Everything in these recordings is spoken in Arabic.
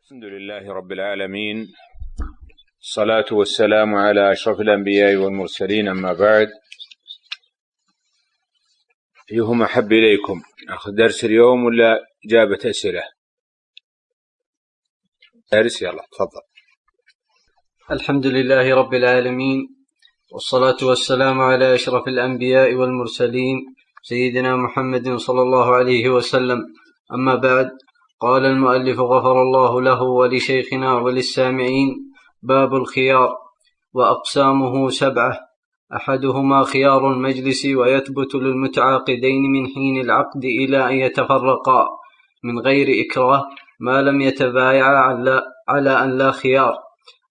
الحمد لله رب العالمين، الصلاة والسلام على أشرف الأنبياء والمرسلين، أما بعد. أيهم أحب إليكم، أخذ درس اليوم ولا إجابة أسئلة؟ درس، يلا تفضل. الحمد لله رب العالمين، والصلاة والسلام على أشرف الأنبياء والمرسلين سيدنا محمد صلى الله عليه وسلم، أما بعد. قال المؤلف غفر الله له ولشيخنا وللسامعين: باب الخيار، وأقسامه 7. أحدهما خيار المجلس، ويثبت للمتعاقدين من حين العقد إلى أن يتفرقا من غير إكراه، ما لم يتبايعا على أن لا خيار،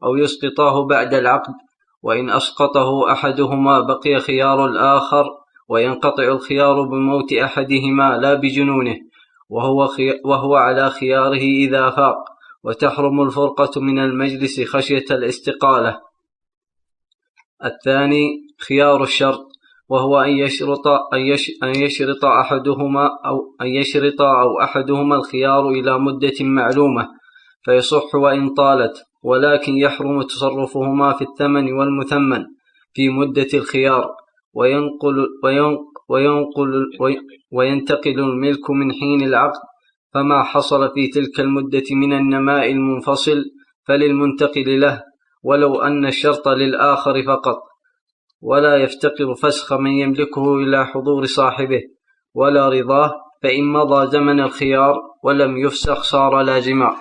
أو يسقطاه بعد العقد. وإن أسقطه أحدهما بقي خيار الآخر، وينقطع الخيار بموت أحدهما لا بجنونه، وهو على خياره إذا فاق، وتحرم الفرقة من المجلس خشية الاستقالة. الثاني خيار الشرط، وهو أن يشرط أحدهما الخيار إلى مدة معلومة، فيصح وإن طالت، ولكن يحرم تصرفهما في الثمن والمثمن في مدة الخيار، وينتقل الملك من حين العقد، فما حصل في تلك المدة من النماء المنفصل فللمنتقل له، ولو أن الشرط للآخر فقط. ولا يفتقر فسخ من يملكه إلى حضور صاحبه ولا رضاه، فإن مضى زمن الخيار ولم يفسخ صار لازما.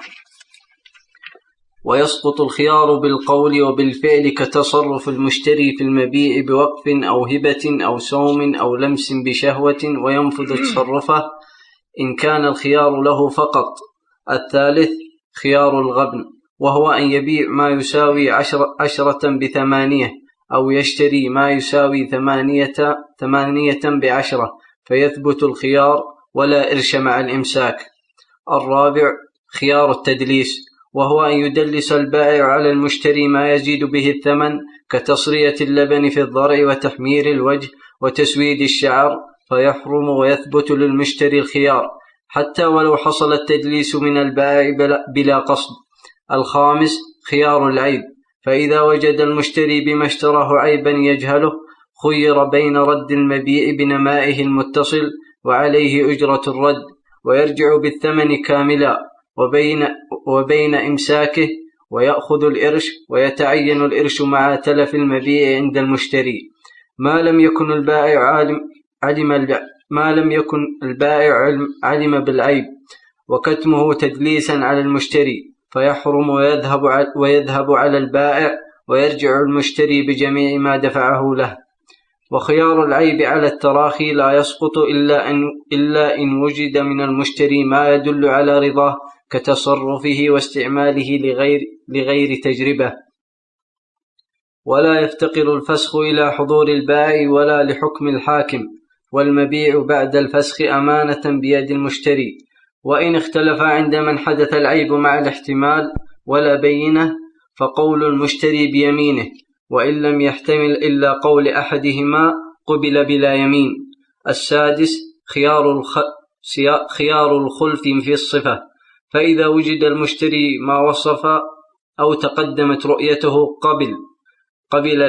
ويسقط الخيار بالقول وبالفعل، كتصرف المشتري في المبيع بوقف أو هبة أو سوم أو لمس بشهوة، وينفذ تصرفه إن كان الخيار له فقط. الثالث خيار الغبن، وهو أن يبيع ما يساوي 10 ب8، أو يشتري ما يساوي 8 ب10، فيثبت الخيار ولا إرش مع الإمساك. الرابع خيار التدليس، وهو أن يدلس البائع على المشتري ما يزيد به الثمن، كتصرية اللبن في الضرع وتحمير الوجه وتسويد الشعر، فيحرم ويثبت للمشتري الخيار حتى ولو حصل التدليس من البائع بلا قصد. الخامس خيار العيب، فإذا وجد المشتري بما اشتراه عيبا يجهله، خير بين رد المبيع بنمائه المتصل وعليه أجرة الرد، ويرجع بالثمن كاملا، وبين إمساكه ويأخذ الإرش، ويتعين الإرش مع تلف المبيع عند المشتري، ما لم يكن البائع علم بالعيب، وكتمه تدليسا على المشتري، فيحرم ويذهب على البائع، ويرجع المشتري بجميع ما دفعه له. وخيار العيب على التراخي لا يسقط إلا إن وجد من المشتري ما يدل على رضاه، كتصرفه واستعماله لغير تجربة. ولا يفتقر الفسخ إلى حضور البائع ولا لحكم الحاكم، والمبيع بعد الفسخ أمانة بيد المشتري. وإن اختلف عند من حدث العيب مع الاحتمال ولا بينه، فقول المشتري بيمينه، وإن لم يحتمل إلا قول أحدهما قبل بلا يمين. السادس خيار الخلف في الصفة، فإذا وجد المشتري ما وصف أو تقدمت رؤيته قبل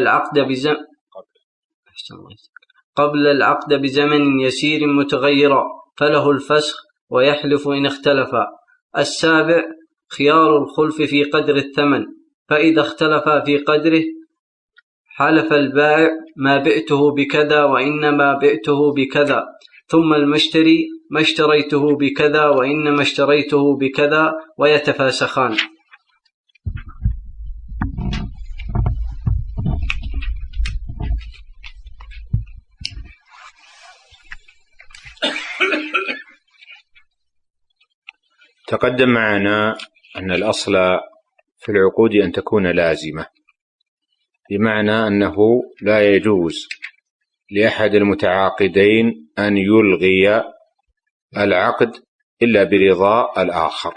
العقد بزمن يسير متغيرا، فله الفسخ ويحلف إن اختلفا. السابع خيار الخلف في قدر الثمن، فإذا اختلفا في قدره، حلف البائع ما بئته بكذا وإنما بئته بكذا، ثم المشتري ما اشتريته بكذا وإنما اشتريته بكذا، ويتفاسخان. تقدم معنا أن الأصل في العقود أن تكون لازمة، بمعنى أنه لا يجوز لأحد المتعاقدين أن يلغي العقد إلا برضا الآخر.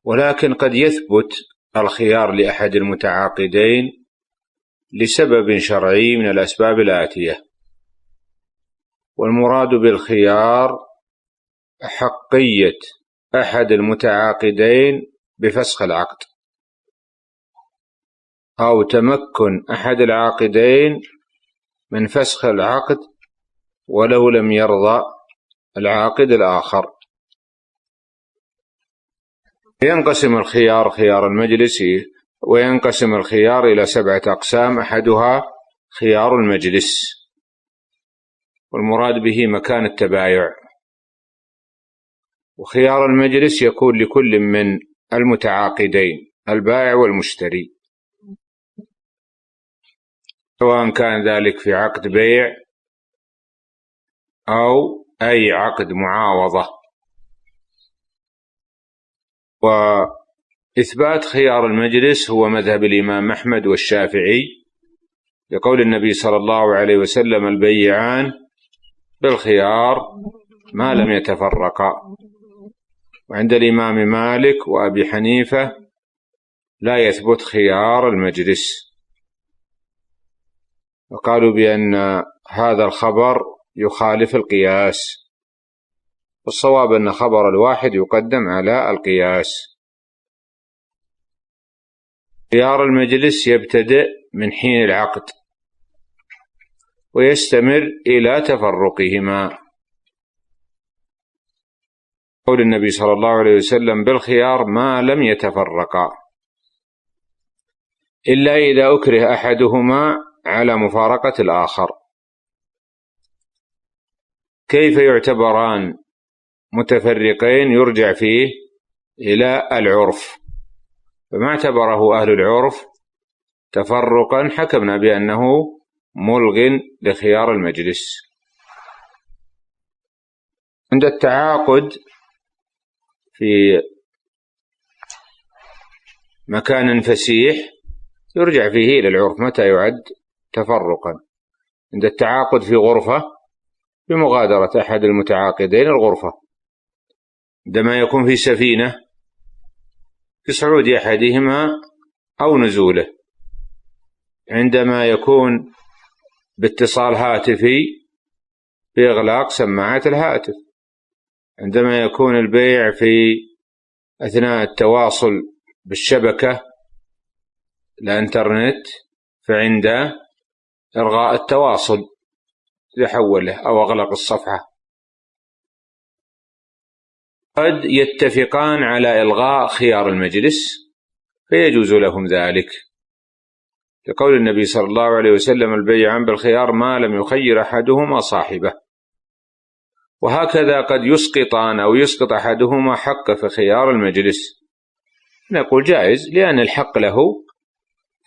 ولكن قد يثبت الخيار لأحد المتعاقدين لسبب شرعي من الأسباب الآتية. والمراد بالخيار حقية أحد المتعاقدين بفسخ العقد، أو تمكن أحد العاقدين من فسخ العقد ولو لم يرضى العاقد الآخر. ينقسم الخيار خيار المجلس، وينقسم الخيار إلى 7 أقسام، أحدها خيار المجلس، والمراد به مكان التبايع. وخيار المجلس يكون لكل من المتعاقدين، البائع والمشتري، سواء كان ذلك في عقد بيع أو أي عقد معاوضة. وإثبات خيار المجلس هو مذهب الإمام أحمد والشافعي، لقول النبي صلى الله عليه وسلم: البيعان بالخيار ما لم يتفرقا. وعند الإمام مالك وأبي حنيفة لا يثبت خيار المجلس، وقالوا بأن هذا الخبر يخالف القياس، والصواب أن خبر الواحد يقدم على القياس. خيار المجلس يبتدئ من حين العقد ويستمر إلى تفرقهما، قول النبي صلى الله عليه وسلم: بالخيار ما لم يتفرقا، إلا إذا أكره أحدهما على مفارقة الآخر. كيف يعتبران متفرقين؟ يرجع فيه إلى العرف، فما اعتبره أهل العرف تفرقا حكمنا بأنه ملغ لخيار المجلس. عند التعاقد في مكان فسيح يرجع فيه إلى العرف متى يعد تفرقا. عند التعاقد في غرفة بمغادرة أحد المتعاقدين الغرفة، عندما يكون في سفينة في صعود أحدهما أو نزوله، عندما يكون باتصال هاتفي بإغلاق سماعات الهاتف، عندما يكون البيع في أثناء التواصل بالشبكة الإنترنت، فعند إلغاء التواصل يحوله أو أغلق الصفحة. قد يتفقان على إلغاء خيار المجلس فيجوز لهم ذلك، لقول النبي صلى الله عليه وسلم: البيعان بالخيار ما لم يخير أحدهما صاحبه. وهكذا قد يسقطان أو يسقط أحدهما حق في خيار المجلس، نقول جائز لأن الحق له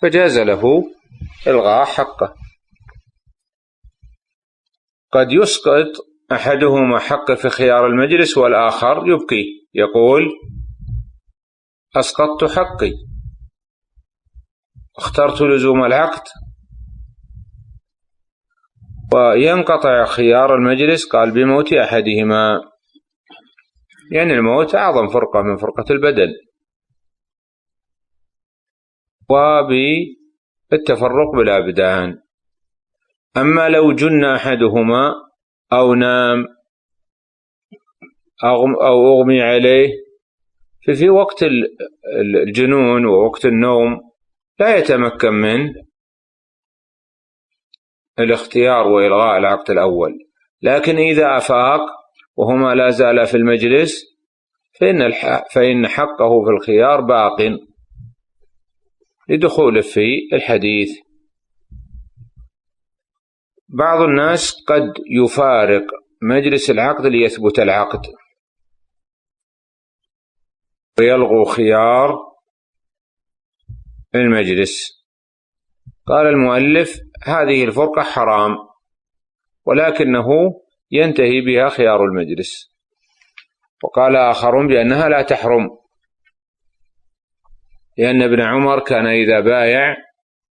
فجاز له إلغاء حقه. قد يسقط أحدهما حق في خيار المجلس والآخر يبقي، يقول: أسقطت حقي، اخترت لزوم العقد، وينقطع خيار المجلس قال بموت أحدهما، يعني الموت أعظم فرقة من فرقة البدن، وبالتفرق بالأبدان. أما لو جن أحدهما أو نام أو أغمي عليه، ففي وقت الجنون ووقت النوم لا يتمكن من الاختيار وإلغاء العقد الأول، لكن إذا أفاق وهما لا زال في المجلس فإن حقه في الخيار باق لدخوله في الحديث. بعض الناس قد يفارق مجلس العقد ليثبت العقد ويلغو خيار المجلس. قال المؤلف: هذه الفرقة حرام، ولكنه ينتهي بها خيار المجلس. وقال آخرون بأنها لا تحرم، لأن ابن عمر كان إذا بايع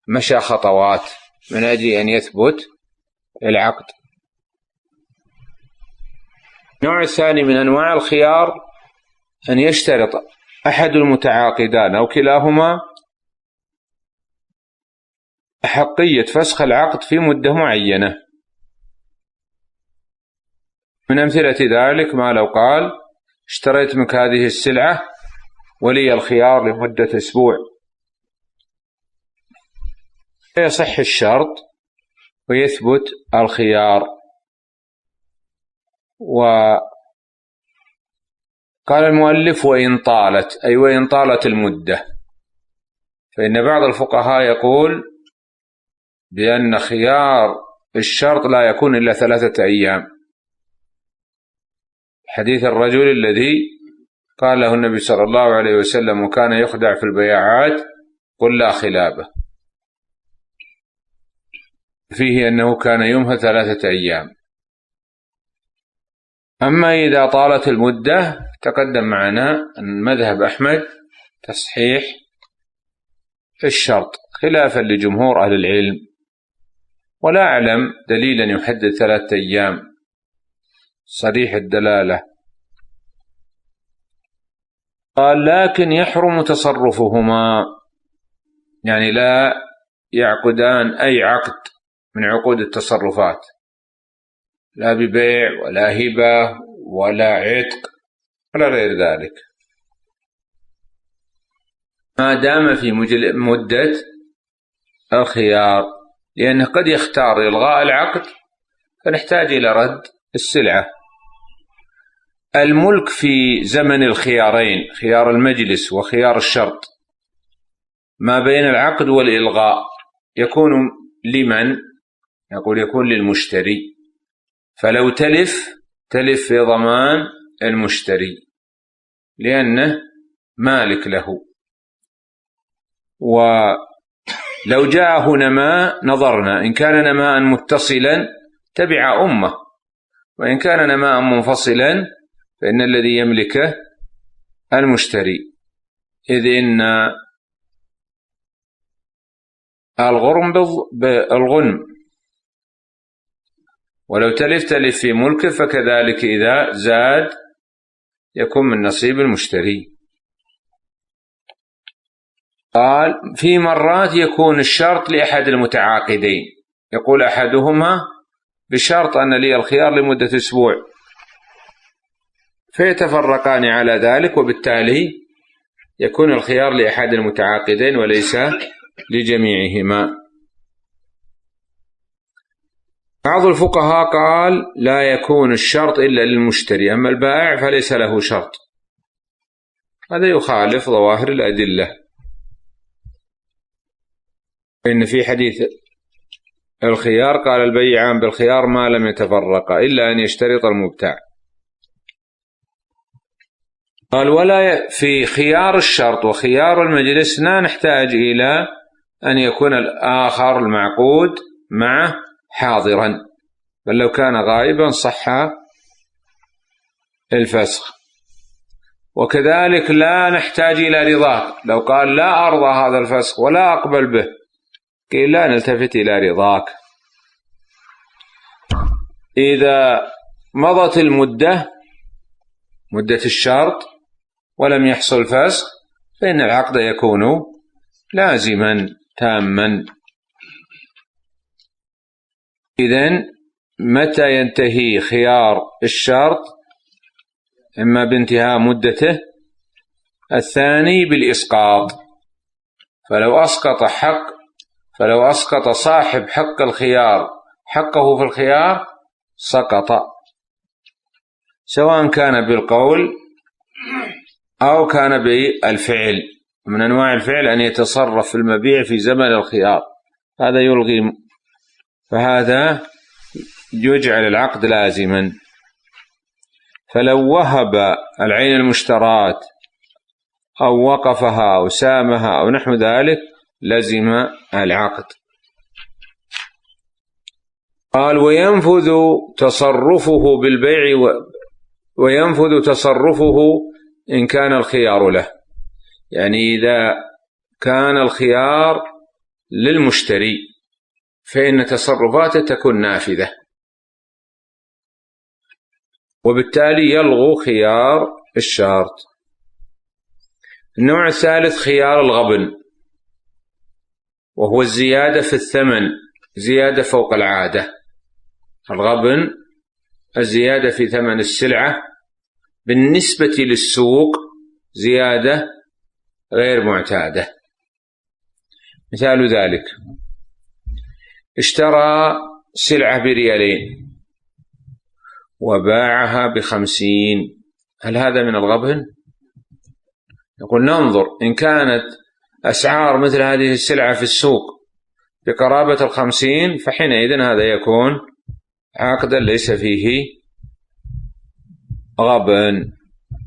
مشى خطوات من أجل أن يثبت العقد. النوع الثاني من أنواع الخيار أن يشترط أحد المتعاقدان أو كلاهما أحقية فسخ العقد في مدة معينة. من أمثلة ذلك ما لو قال: اشتريت منك هذه السلعة ولي الخيار لمدة أسبوع، فيصح الشرط ويثبت الخيار. وقال المؤلف وإن طالت، أي وإن طالت المدة، فإن بعض الفقهاء يقول بأن خيار الشرط لا يكون إلا 3 أيام، حديث الرجل الذي قال له النبي صلى الله عليه وسلم وكان يخدع في البياعات قل لا خلابه، فيه أنه كان يمهل 3 أيام. أما إذا طالت المدة تقدم معنا أن مذهب أحمد تصحيح الشرط خلافا لجمهور أهل العلم، ولا أعلم دليلا يحدد 3 أيام صريح الدلالة. قال لكن يحرم تصرفهما، يعني لا يعقدان أي عقد من عقود التصرفات، لا ببيع ولا هبة ولا عتق ولا غير ذلك، ما دام في مدة الخيار، لأنه قد يختار إلغاء العقد فنحتاج إلى رد السلعة. الملك في زمن الخيارين، خيار المجلس وخيار الشرط، ما بين العقد والإلغاء يكون لمن؟ يقول يكون للمشتري، فلو تلف في ضمان المشتري لأنه مالك له. ولو جاءه نماء نظرنا، إن كان نماء متصلا تبع أمه، وإن كان نماء منفصلا فإن الذي يملكه المشتري، إذ إن الغرم بالغنم، ولو تلف في ملكه، فكذلك إذا زاد يكون من نصيب المشتري. قال في مرات يكون الشرط لأحد المتعاقدين، يقول أحدهما بشرط أن لي الخيار لمدة أسبوع، فيتفرقان على ذلك، وبالتالي يكون الخيار لأحد المتعاقدين وليس لجميعهما. بعض الفقهاء قال لا يكون الشرط إلا للمشتري، أما البائع فليس له شرط، هذا يخالف ظواهر الأدلة، إن في حديث الخيار قال البيعان بالخيار ما لم يتفرقا إلا أن يشترط المبتاع. قال ولا في خيار الشرط وخيار المجلس لا نحتاج إلى أن يكون الآخر المعقود معه حاضرا، بل لو كان غائبا صح الفسخ. وكذلك لا نحتاج إلى رضاك، لو قال لا أرضى هذا الفسخ ولا أقبل به، قيل لا نلتفت إلى رضاك. إذا مضت المدة، مدة الشرط، ولم يحصل فسخ، فإن العقد يكون لازما تاما. إذن متى ينتهي خيار الشرط؟ إما بانتهاء مدته، الثاني بالإسقاط، فلو أسقط صاحب حق الخيار حقه في الخيار سقط، سواء كان بالقول أو كان بالفعل. من أنواع الفعل أن يتصرف في المبيع في زمن الخيار، هذا يلغي، فهذا يجعل العقد لازما. فلو وهب العين المشترات أو وقفها أو سامها أو نحو ذلك لزم العقد. قال وينفذ تصرفه بالبيع وينفذ تصرفه إن كان الخيار له، يعني إذا كان الخيار للمشتري فإن تصرفاته تكون نافذة، وبالتالي يلغو خيار الشرط. النوع الثالث خيار الغبن، وهو الزيادة في الثمن، زيادة فوق العادة. الغبن الزيادة في ثمن السلعة بالنسبة للسوق زيادة غير معتادة. مثال ذلك: اشترى سلعة ب2 وباعها ب50، هل هذا من الغبن؟ يقول ننظر، إن كانت أسعار مثل هذه السلعة في السوق بقرابة 50 فحينئذ هذا يكون عقدا ليس فيه غبن،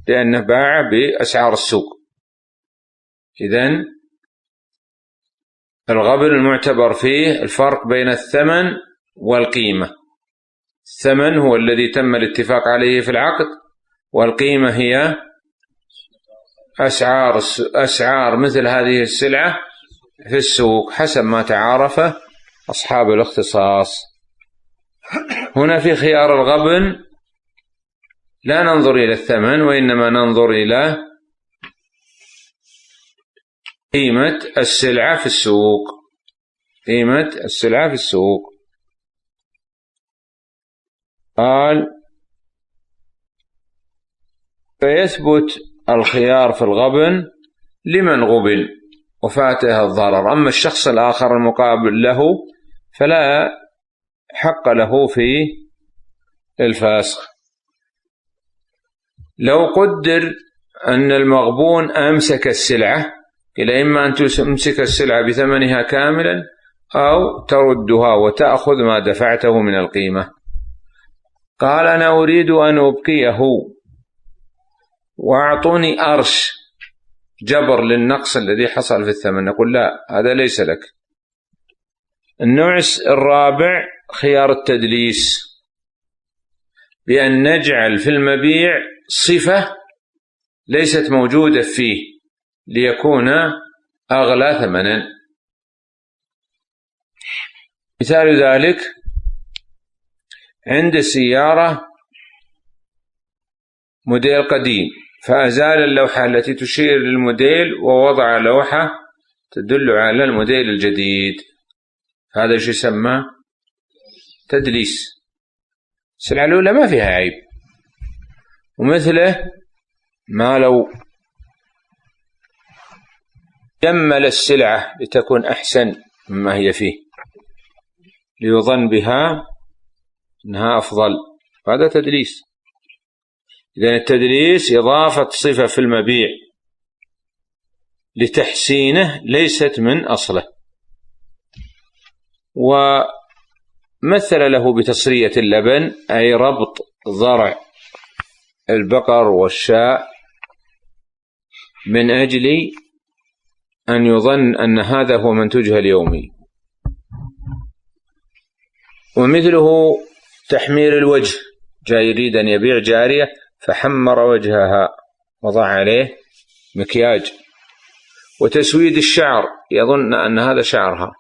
لأنه باع بأسعار السوق. إذن الغبن المعتبر فيه الفرق بين الثمن والقيمة. الثمن هو الذي تم الاتفاق عليه في العقد، والقيمة هي أسعار مثل هذه السلعة في السوق حسب ما تعارف أصحاب الاختصاص. هنا في خيار الغبن لا ننظر إلى الثمن، وإنما ننظر إلى قيمة السلعة في السوق. قيمة السلعة في السوق. قال: فيثبت الخيار في الغبن لمن غبن وفاته الضرر، أما الشخص الآخر المقابل له فلا حق له في الفسخ. لو قدر أن المغبون أمسك السلعة، إلا إما أن تمسك السلعة بثمنها كاملا أو تردها وتأخذ ما دفعته من القيمة. قال: أنا أريد أن أبقيه وأعطوني أرش جبر للنقص الذي حصل في الثمن. نقول: لا، هذا ليس لك. النوع الرابع خيار التدليس، بأن نجعل في المبيع صفة ليست موجودة فيه ليكون أغلى ثمنا. مثال ذلك: عند سيارة موديل قديم فأزال اللوحة التي تشير للموديل ووضع لوحة تدل على الموديل الجديد، هذا ايش يسمى؟ تدليس. السلعة الأولى ما فيها عيب. ومثله ما لو جمل السلعة لتكون أحسن مما هي فيه ليظن بها أنها أفضل، هذا تدليس. إذن التدليس إضافة صفة في المبيع لتحسينه ليست من أصله. ومثل له بتصرية اللبن، أي ربط ضرع البقر والشاء من أجل أن يظن أن هذا هو منتجها اليومي. ومثله تحمير الوجه، جاء يريد أن يبيع جارية فحمر وجهها وضع عليه مكياج. وتسويد الشعر، يظن أن هذا شعرها،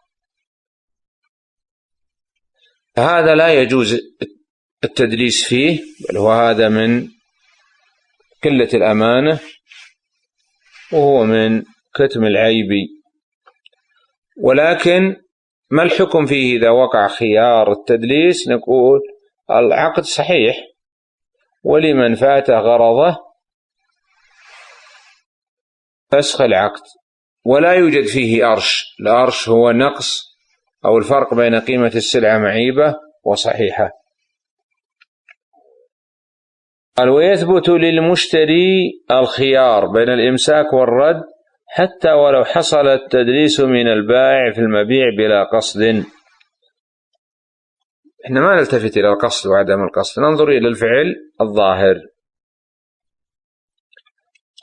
هذا لا يجوز التدليس فيه، بل هو هذا من قلة الأمانة وهو من كتم العيب. ولكن ما الحكم فيه إذا وقع خيار التدليس؟ نقول العقد صحيح، ولمن فات غرضه فسخ العقد، ولا يوجد فيه أرش. الأرش هو نقص أو الفرق بين قيمة السلعة معيبة وصحيحة. قال: ويثبت للمشتري الخيار بين الإمساك والرد حتى ولو حصل التدليس من البائع في المبيع بلا قصد. إحنا ما نلتفت إلى القصد وعدم القصد، ننظر إلى الفعل الظاهر.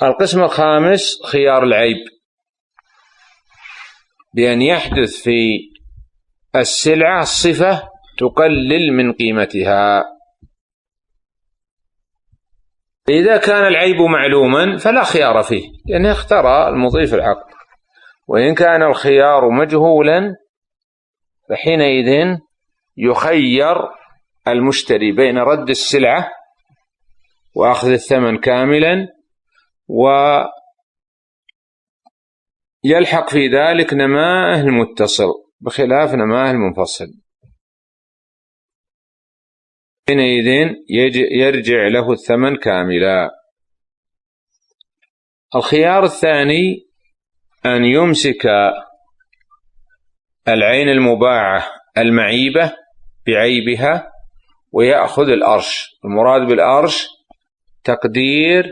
القسم الخامس خيار العيب، بأن يحدث في السلعة صفة تقلل من قيمتها. إذا كان العيب معلوما فلا خيار فيه، لأنه اختار المضيف العقد. وإن كان الخيار مجهولا فحينئذ يخير المشتري بين رد السلعة وأخذ الثمن كاملا، ويلحق في ذلك نماء المتصل بخلاف نماء المنفصل. حينئذ يرجع له الثمن كاملا. الخيار الثاني أن يمسك العين المباعة المعيبة بعيبها ويأخذ الأرش. المراد بالأرش تقدير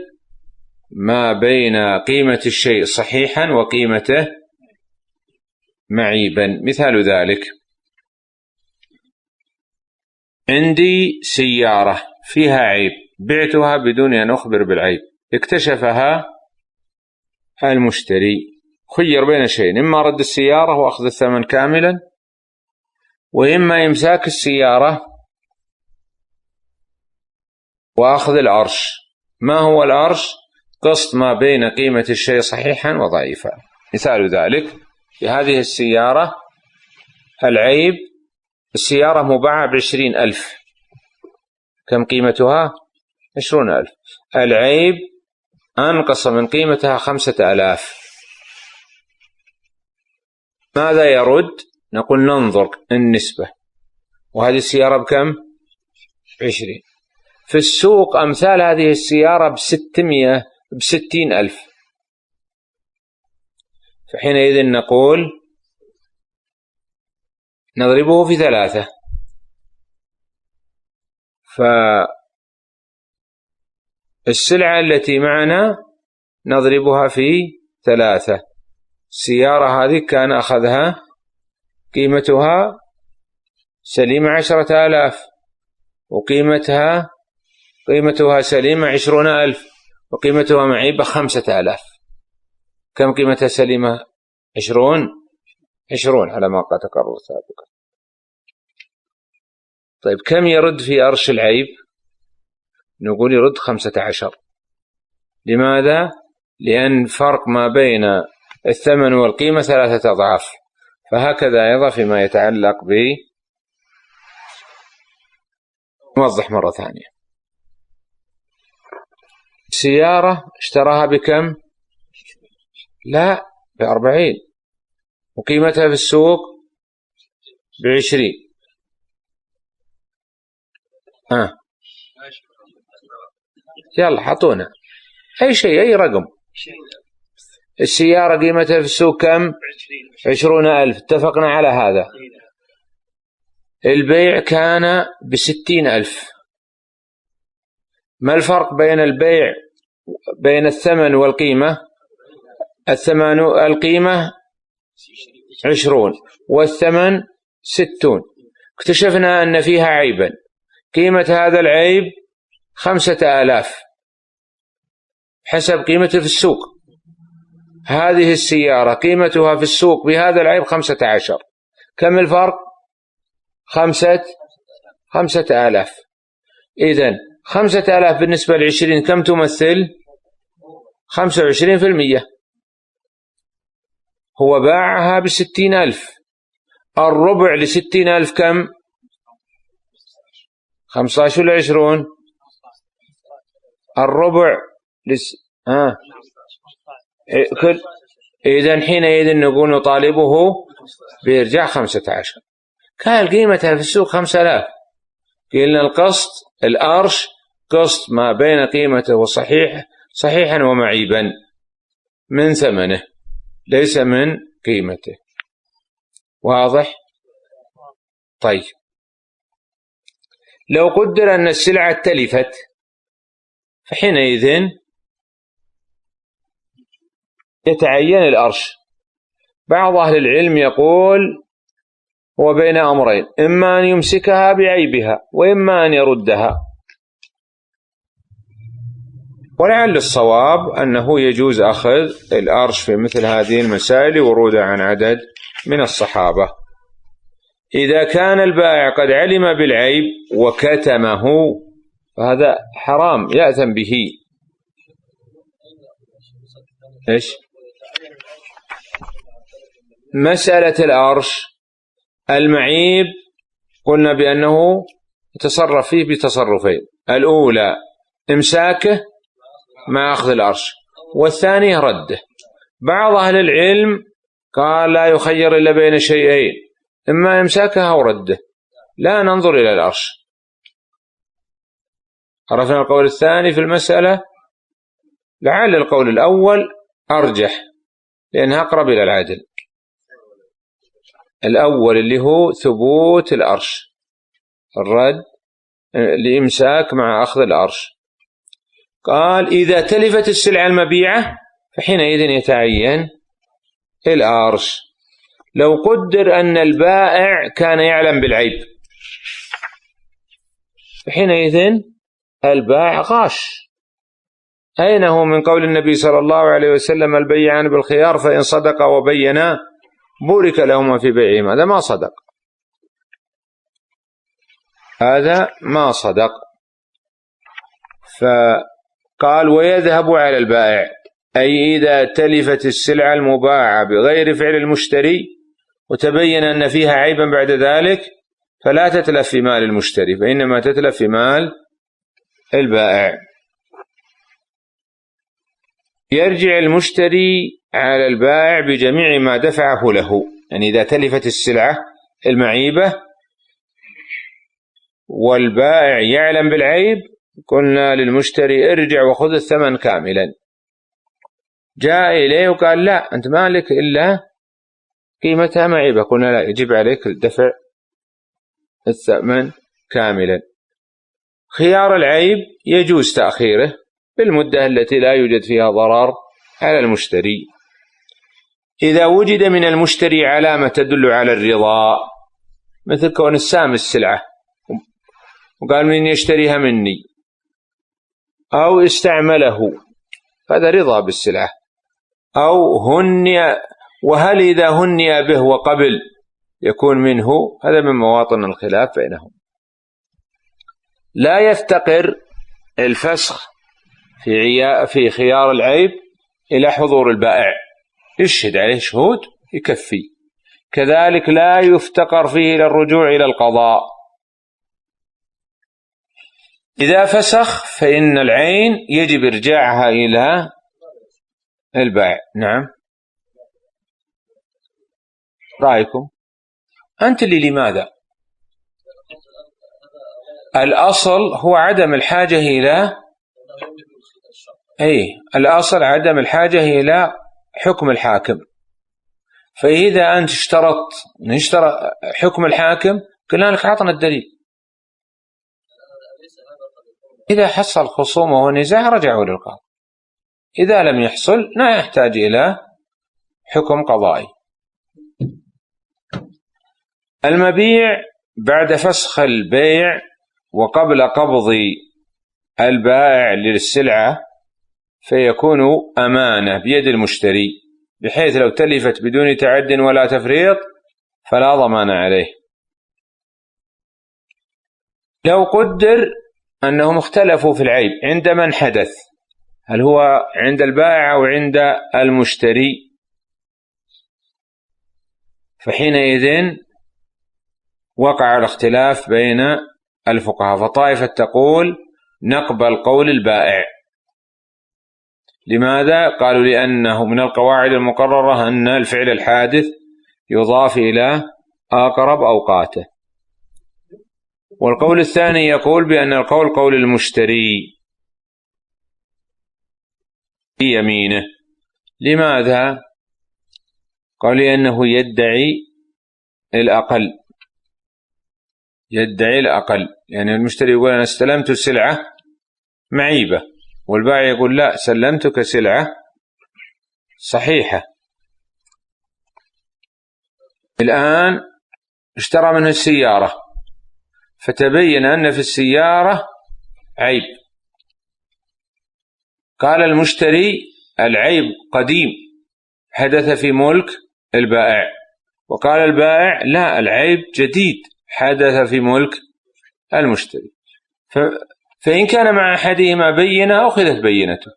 ما بين قيمة الشيء صحيحا وقيمته معيبا. مثال ذلك: عندي سيارة فيها عيب، بعتها بدون أن أخبر بالعيب، اكتشفها المشتري، خير بين شيئين: إما رد السيارة وأخذ الثمن كاملا، وإما إمساك السيارة وأخذ الأرش. ما هو الأرش؟ قسط ما بين قيمة الشيء صحيحا وضعيفا. مثال ذلك: في هذه السيارة العيب، السيارة مباعة ب20,000، كم قيمتها؟ 20,000. العيب أنقص من قيمتها 5,000. ماذا يرد؟ نقول ننظر النسبة، وهذه السيارة بكم؟ 20. في السوق أمثال هذه السيارة ب60,000. فحينئذ نقول نضربه في 3. فالسلعة التي معنا نضربها في 3. السيارة هذه كان أخذها قيمتها سليمة 10,000، وقيمتها سليمة 20,000، وقيمتها معيبة 5,000. كم قيمتها سليمة؟ 20 على ما قد تقرر سابقا. طيب كم يرد في أرش العيب؟ نقول يرد 15. لماذا؟ لأن فرق ما بين الثمن والقيمة 3 أضعاف. فهكذا أيضا فيما يتعلق نوضح مرة ثانية: سيارة اشتراها بكم؟ لا، ب40، وقيمتها في السوق ب20. يلا حطونا أي شيء، أي رقم. السيارة قيمتها في السوق كم؟ 20,000، اتفقنا على هذا. البيع كان ب60,000. ما الفرق بين البيع بين الثمن والقيمة؟ القيمة 20 والثمن 60. اكتشفنا أن فيها عيبا، قيمة هذا العيب 5,000 حسب قيمته في السوق. هذه السيارة قيمتها في السوق بهذا العيب 15. كم الفرق؟ 5,000. إذن 5,000 بالنسبة ل20 كم تمثل؟ 25%. هو باعها ب60,000، الربع ل60,000 كم؟ 15 ولا 20؟ الربع إذن حينئذ نقول نطالبه بإرجاع 15. كان قيمتها في السوق 5,000. قلنا القسط الأرش قسط ما بين قيمته صحيحا ومعيبا من ثمنه، ليس من قيمته. واضح؟ طيب لو قدر أن السلعة تلفت، فحينئذ يتعين الأرش. بعض أهل العلم يقول هو بين أمرين: إما أن يمسكها بعيبها، وإما أن يردها. ولعل الصواب أنه يجوز أخذ الأرش في مثل هذه المسائل ورودا عن عدد من الصحابة. إذا كان البائع قد علم بالعيب وكتمه فهذا حرام يأثم به. إيش؟ مسألة الأرش المعيب قلنا بأنه يتصرف فيه بتصرفين: الأولى إمساكه مع أخذ الأرش، والثانية رده. بعض أهل العلم قال لا يخير إلا بين شيئين: إما إمساكها أو رده، لا ننظر إلى الأرش. عرفنا القول الثاني في المسألة؟ لعل القول الأول أرجح لأنها أقرب إلى العدل. الأول اللي هو ثبوت الأرش، الرد الإمساك مع أخذ الأرش. قال إذا تلفت السلعة المبيعة فحينئذ يتعين الأرش. لو قدر أن البائع كان يعلم بالعيب فحينئذ البائع غاش. أين هو من قول النبي صلى الله عليه وسلم البيعان بالخيار فإن صدقا وبينا بورك لهما في بيعهما؟ هذا ما صدق، هذا ما صدق. فقال ويذهب على البائع، أي إذا تلفت السلعة المباعة بغير فعل المشتري وتبين أن فيها عيبا بعد ذلك فلا تتلف في مال المشتري، فإنما تتلف في مال البائع. يرجع المشتري على البائع بجميع ما دفعه له. يعني إذا تلفت السلعة المعيبة والبائع يعلم بالعيب قلنا للمشتري ارجع وخذ الثمن كاملا. جاء إليه وقال لا أنت مالك إلا قيمتها معيبة، قلنا لا يجب عليك الدفع الثمن كاملا. خيار العيب يجوز تأخيره بالمدة التي لا يوجد فيها ضرر على المشتري. إذا وجد من المشتري علامة تدل على الرضا مثل كون السام السلعة وقال من يشتريها مني أو استعمله هذا رضا بالسلعة، أو هني، وهل إذا هني به وقبل يكون منه، هذا من مواطن الخلاف بينهم. لا يفتقر الفسخ في خيار العيب إلى حضور البائع، يشهد عليه شهود يكفي. كذلك لا يفتقر فيه إلى الرجوع إلى القضاء. إذا فسخ فإن العين يجب إرجاعها إلى البائع. نعم، رأيكم أنت اللي لماذا؟ الأصل هو عدم الحاجة إلى الأصل عدم الحاجة إلى حكم الحاكم. فإذا أنت اشترط حكم الحاكم قلنا لك عطنا الدليل. إذا حصل خصومة ونزاع رجعوا للقاضي، إذا لم يحصل لا يحتاج إلى حكم قضائي. المبيع بعد فسخ البيع وقبل قبض البائع للسلعة فيكون أمانة بيد المشتري، بحيث لو تلفت بدون تعد ولا تفريط فلا ضمان عليه. لو قدر أنهم اختلفوا في العيب عند من حدث، هل هو عند البائع أو عند المشتري، فحينئذ وقع الاختلاف بين الفقهاء. فطائفة تقول نقبل قول البائع. لماذا؟ قالوا لأنه من القواعد المقررة أن الفعل الحادث يضاف إلى أقرب أوقاته. والقول الثاني يقول بأن القول قول المشتري في يمينه. لماذا؟ قال لأنه يدعي الأقل، يعني المشتري يقول أنا استلمت السلعة معيبة، والبائع يقول لا سلمتك سلعة صحيحة. الآن اشترى منه السيارة فتبين أن في السيارة عيب، قال المشتري العيب قديم حدث في ملك البائع، وقال البائع لا العيب جديد حدث في ملك المشتري. فإن كان مع أحدهما بينة أخذت بينته،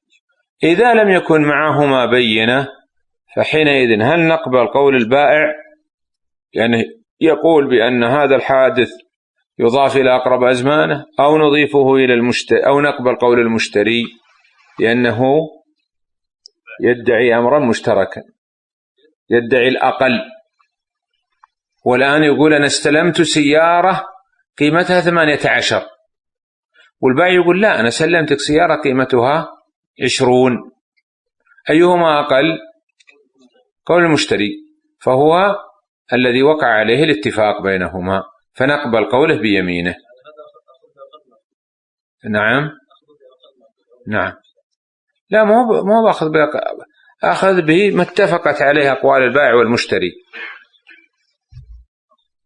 إذا لم يكن معهما بينة فحينئذ هل نقبل قول البائع يعني يقول بأن هذا الحادث يضاف إلى أقرب أزمانه، أو نضيفه إلى المشتري، أو نقبل قول المشتري لأنه يدعي أمرا مشتركا، يدعي الأقل. والآن يقول أنا استلمت سيارة قيمتها 18، والبائع يقول لا أنا سلمتك سيارة قيمتها 20، أيهما أقل؟ قول المشتري، فهو الذي وقع عليه الاتفاق بينهما، فنقبل قوله بيمينه. نعم لا، مو باخذ أخذ به ما اتفقت عليه أقوال البائع والمشتري.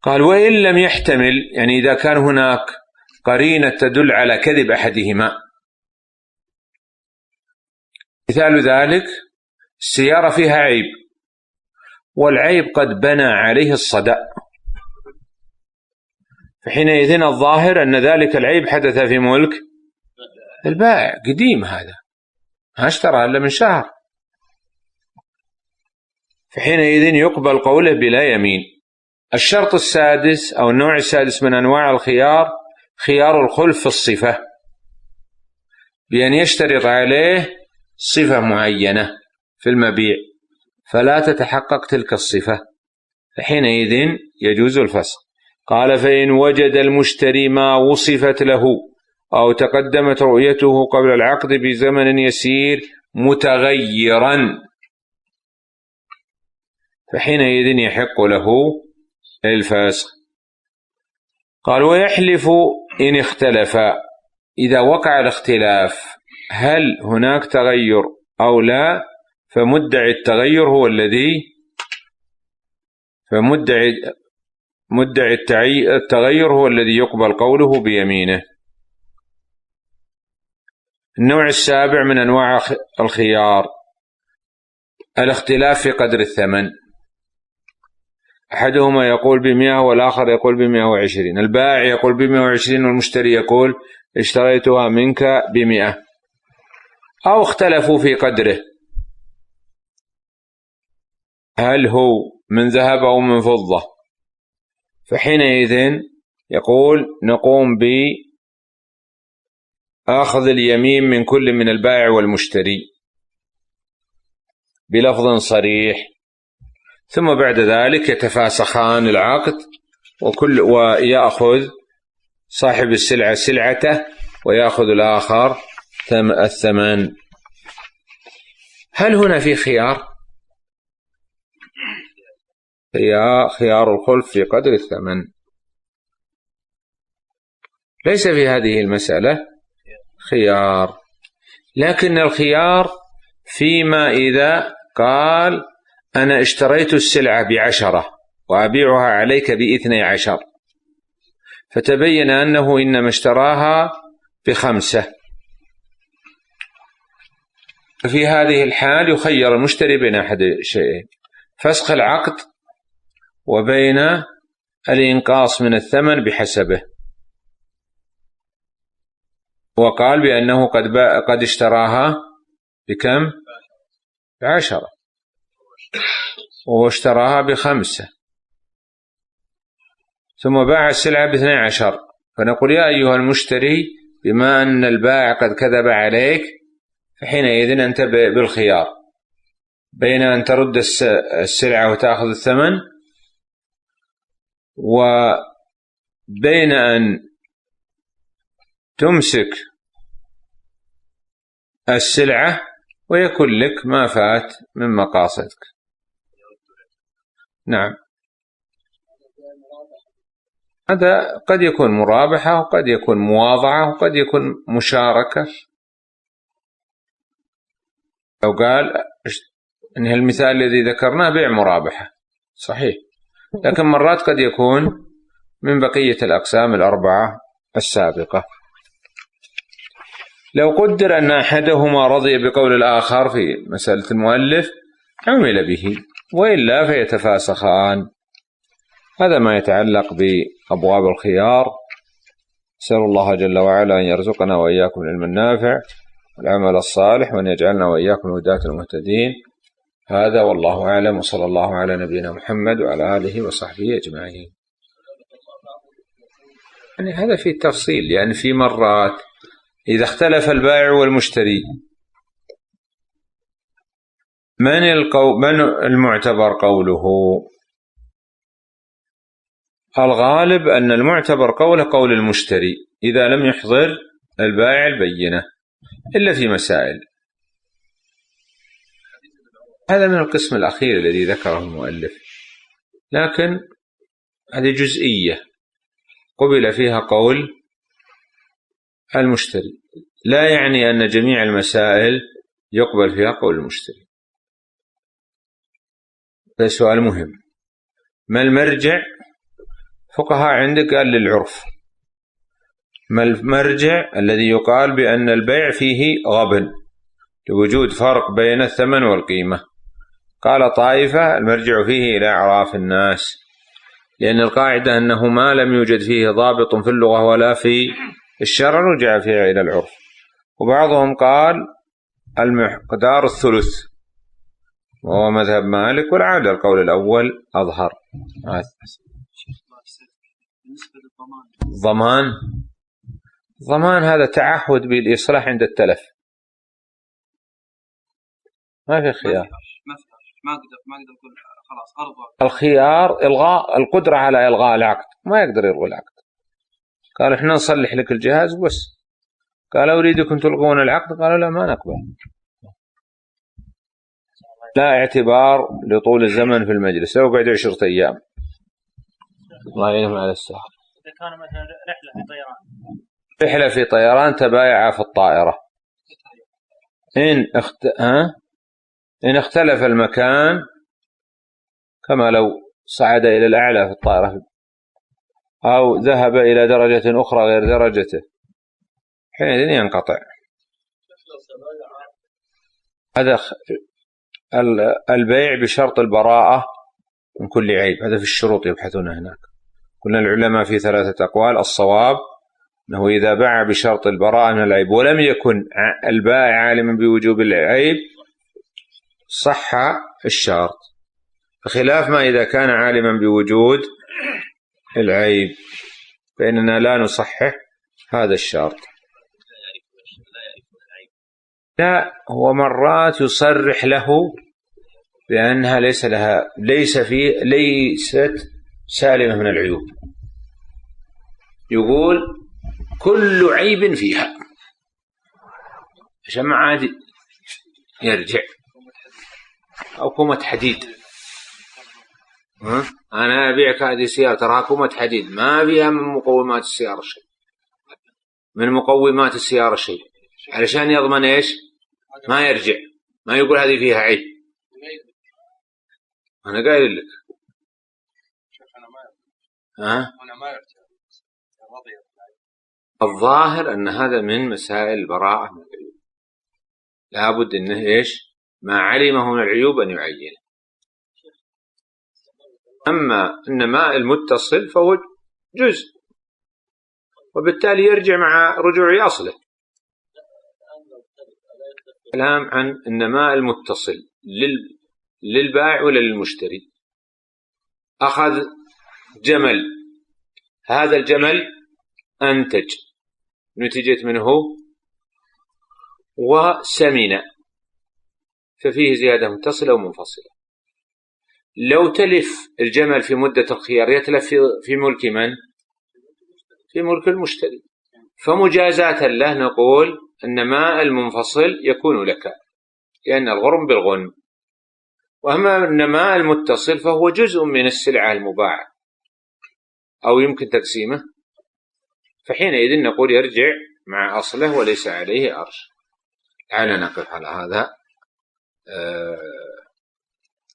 قال وإن لم يحتمل، يعني إذا كان هناك قرينة تدل على كذب أحدهما. مثال ذلك السيارة فيها عيب، والعيب قد بنى عليه الصدأ، فحينئذ الظاهر أن ذلك العيب حدث في ملك البائع، قديم هذا ما اشترى إلا من شهر، فحينئذ يقبل قوله بلا يمين. الشرط السادس أو النوع السادس من أنواع الخيار خيار الخلف في الصفة، بأن يشترط عليه صفة معينة في المبيع فلا تتحقق تلك الصفة، فحينئذ يجوز الفسخ. قال فإن وجد المشتري ما وصفت له أو تقدمت رؤيته قبل العقد بزمن يسير متغيرا، فحينئذ يحق له الفسخ. قال ويحلف إن اختلف، إذا وقع الاختلاف هل هناك تغير أو لا، فمدعي التغير هو الذي مدعي التغير هو الذي يقبل قوله بيمينه. النوع السابع من أنواع الخيار الاختلاف في قدر الثمن، أحدهما يقول ب100 والآخر يقول ب120، البائع يقول ب120 والمشتري يقول اشتريتها منك ب100، أو اختلفوا في قدره، هل هو من ذهب أو من فضة، فحينئذ يقول نقوم بأخذ اليمين من كل من البائع والمشتري بلفظ صريح، ثم بعد ذلك يتفاسخان العقد، ويأخذ صاحب السلعة سلعته ويأخذ الآخر الثمن. هل هنا في خيار الخلف في قدر الثمن؟ ليس في هذه المسألة خيار، لكن الخيار فيما إذا قال أنا اشتريت السلعة ب10 وأبيعها عليك ب12، فتبين أنه إنما اشتراها ب5، ففي هذه الحال يخير المشتري بين أحد شيئين: فسخ العقد وبين الإنقاص من الثمن بحسبه. وقال بأنه قد اشتراها بكم؟ ب10 واشتراها ب5 ثم باع السلعة ب12، فنقول يا أيها المشتري بما أن البائع قد كذب عليك فحينئذ أنت بالخيار بين أن ترد السلعة وتأخذ الثمن، وبين أن تمسك السلعة ويكون لك ما فات من مقاصدك. نعم، هذا قد يكون مرابحة وقد يكون مواضعة وقد يكون مشاركة. لو قال إن المثال الذي ذكرناه بيع مرابحة صحيح، لكن مرات قد يكون من بقية الأقسام الأربعة السابقة. لو قدر أن أحدهما رضي بقول الآخر في مسألة المؤلف عمل به، وإلا فيتفاسخان. هذا ما يتعلق بأبواب الخيار. أسأل الله جل وعلا أن يرزقنا وإياكم العلم النافع والعمل الصالح، وأن يجعلنا وإياكم هداة المهتدين. هذا والله أعلم، وصلى الله على نبينا محمد وعلى آله وصحبه أجمعين. يعني هذا في التفصيل، يعني في مرات إذا اختلف البائع والمشتري من المعتبر قوله؟ الغالب أن المعتبر قوله قول المشتري إذا لم يحضر البائع البينة، إلا في مسائل. هذا من القسم الأخير الذي ذكره المؤلف، لكن هذه جزئية قبل فيها قول المشتري، لا يعني أن جميع المسائل يقبل فيها قول المشتري. هذا سؤال مهم. ما المرجع؟ فقهاء عندك قال للعرف. ما المرجع الذي يقال بأن البيع فيه غبن لوجود فرق بين الثمن والقيمة؟ قال طائفة المرجع فيه إلى أعراف الناس، لأن القاعدة أنه ما لم يوجد فيه ضابط في اللغة ولا في الشرع رجع فيه إلى العرف. وبعضهم قال المقدار الثلث وهو مذهب مالك، والعادة القول الأول أظهر. ضمان هذا تعهد بالإصلاح عند التلف، ما في خيار. ما أقدر أقول خلاص أرضى. الخيار إلغاء القدرة على إلغاء العقد، ما يقدر يلغي العقد. قال إحنا نصلح لك الجهاز بس. قال أريدكم تلغون العقد، قالوا لا ما نقبل. لا اعتبار لطول الزمن في المجلس، لو بعد 10 أيام. الله يعينهم على السهر. إذا كان مثلا رحلة في طيران تبايع في الطائرة، إن اختلف المكان، كما لو صعد إلى الأعلى في الطائرة أو ذهب إلى درجة أخرى غير درجته، حينئذ ينقطع. هذا البيع بشرط البراءة من كل عيب، هذا في الشروط يبحثون هناك. قلنا العلماء في 3 أقوال. الصواب أنه إذا باع بشرط البراءة من العيب ولم يكن البائع عالما بوجوب العيب صح الشرط، بخلاف ما إذا كان عالما بوجود العيب فإننا لا نصحح هذا الشرط. لا، هو مرات يصرح له بأنها ليست سالمة من العيوب، يقول كل عيب فيها عشان ما عاد يرجع. أو كومة حديد، أنا أبيعك هذه السيارة تراها كومة حديد ما فيها من مقومات السيارة شيء، من مقومات السيارة شيء، علشان يضمن إيش؟ ما يرجع، ما يقول هذه فيها عيب. أنا قايل لك أنا ما يرجع. الظاهر أن هذا من مسائل البراءة من العيوب، لابد أنه إيش؟ ما علمه من العيوب أن يعينه. أما النماء المتصل فهو جزء، وبالتالي يرجع مع رجوع أصله. كلام عن النماء المتصل للبائع ولا للمشتري. أخذ جمل، هذا الجمل أنتج، نتجت منه وسمن، ففيه زيادة متصلة ومنفصلة. لو تلف الجمل في مدة الخيار يتلف في ملك من؟ في ملك المشتري، فمجازاة له نقول النماء المنفصل يكون لك، لأن الغرم بالغنم. وأما النماء المتصل فهو جزء من السلعة المباعة أو يمكن تقسيمه، فحينئذ نقول يرجع مع أصله وليس عليه أرش. تعالى نقف على هذا.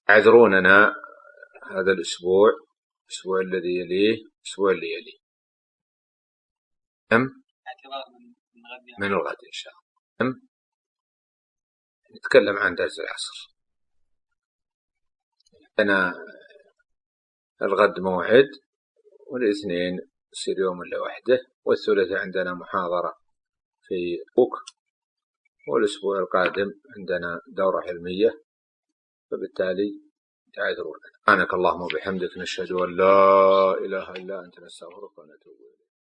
اعذروننا هذا الأسبوع، الأسبوع الذي يليه، الأسبوع اللي يليه من الغد إن شاء الله نتكلم عن درس العصر. أنا الغد موعد، والاثنين يصير يوم إلا وحده، والثلاثاء عندنا محاضرة في بوك، والأسبوع القادم عندنا دورة علمية، فبالتالي تعذرون. سبحانك اللهم وبحمدك، نشهد أن لا إله إلا أنت، نستغفرك ونتوب إليك.